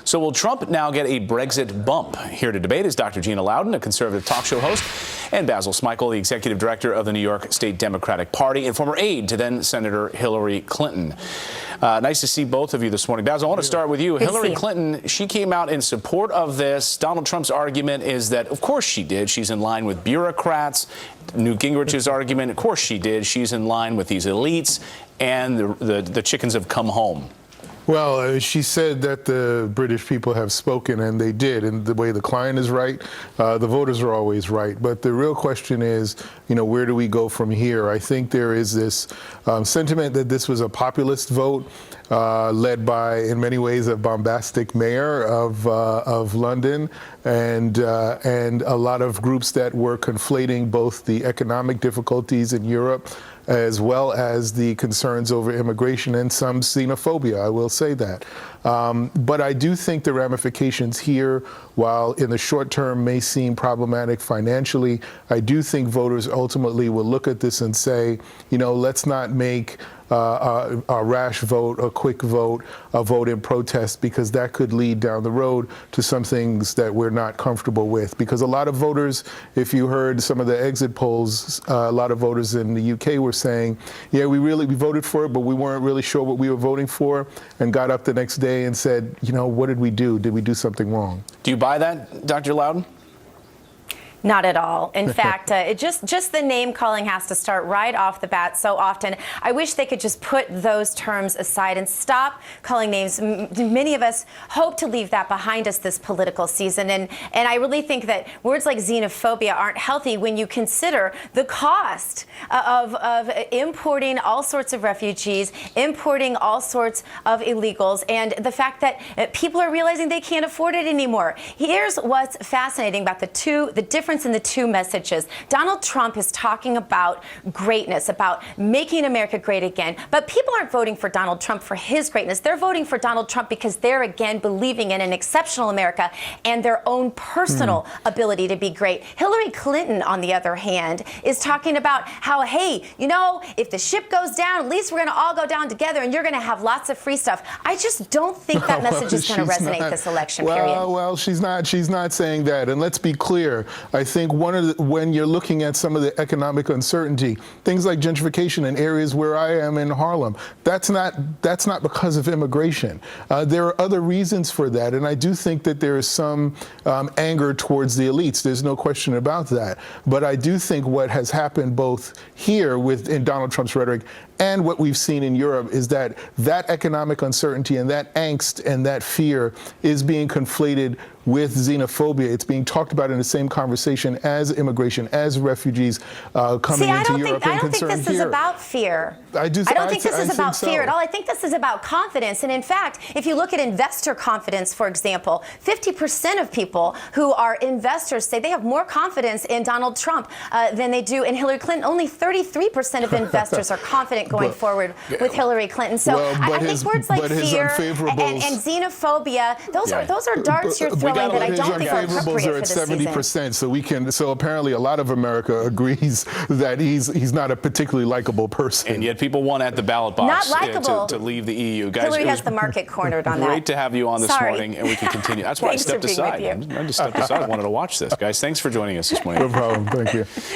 So will Trump now get a Brexit bump? Here to debate is Dr. Gina Loudon, a conservative talk show host, and Basil Smikle, the executive director of the New York State Democratic Party and former aide to then Senator Hillary Clinton. Nice to see both of you this morning. Basil, I want to start with you. Hillary Clinton, she came out in support of this. Donald Trump's argument is that, of course she did. She's in line with bureaucrats. Newt Gingrich's argument, of course she did. She's in line with these elites, and the chickens have come home. Well, she said that the British people have spoken, and they did. And the way the client is right, the voters are always right. But the real question is, where do we go from here? I think there is this sentiment that this was a populist vote led by, in many ways, a bombastic mayor of London, and a lot of groups that were conflating both the economic difficulties in Europe as well as the concerns over immigration and some xenophobia, I will say that. But I do think the ramifications here, while in the short term may seem problematic financially, I do think voters ultimately will look at this and say, let's not make a rash vote, a quick vote, a vote in protest, because that could lead down the road to some things that we're not comfortable with. Because a lot of voters, if you heard some of the exit polls, a lot of voters in the UK were saying, yeah, we voted for it, but we weren't really sure what we were voting for, and got up the next day and said, what did we do? Did we do something wrong? Do you buy that, Dr. Loudon? Not at all. In fact, just the name calling has to start right off the bat so often. I wish they could just put those terms aside and stop calling names. Many of us hope to leave that behind us this political season. And I really think that words like xenophobia aren't healthy when you consider the cost of importing all sorts of refugees, importing all sorts of illegals, and the fact that people are realizing they can't afford it anymore. Here's what's fascinating about the difference in the two messages. Donald Trump is talking about greatness, about making America great again. But people aren't voting for Donald Trump for his greatness. They're voting for Donald Trump because they're, again, believing in an exceptional America and their own personal ability to be great. Hillary Clinton, on the other hand, is talking about how, hey, if the ship goes down, at least we're going to all go down together and you're going to have lots of free stuff. I just don't think that message is going to resonate this election period. Well, she's not saying that. And let's be clear. I think when you're looking at some of the economic uncertainty, things like gentrification in areas where I am in Harlem, that's not because of immigration. There are other reasons for that, and I do think that there is some anger towards the elites. There's no question about that. But I do think what has happened both here in Donald Trump's rhetoric and what we've seen in Europe is that economic uncertainty and that angst and that fear is being conflated with xenophobia. It's being talked about in the same conversation as immigration, as refugees coming into Europe. I don't think this is about fear. I don't think this is about fear at all. I think this is about confidence. And in fact, if you look at investor confidence, for example, 50% of people who are investors say they have more confidence in Donald Trump than they do in Hillary Clinton. Only 33% of investors are confident going forward with Hillary Clinton. So I think words like fear and xenophobia, those are darts you're throwing that I don't think are appropriate for this season. Are at 70%, so apparently a lot of America agrees that he's not a particularly likable person. And yet people want at the ballot box to leave the EU. Guys, Hillary has the market cornered on that. Great to have you on this morning, and we can continue. That's why I stepped aside. I just stepped aside. I wanted to watch this. Guys, thanks for joining us this morning. No problem. Thank you.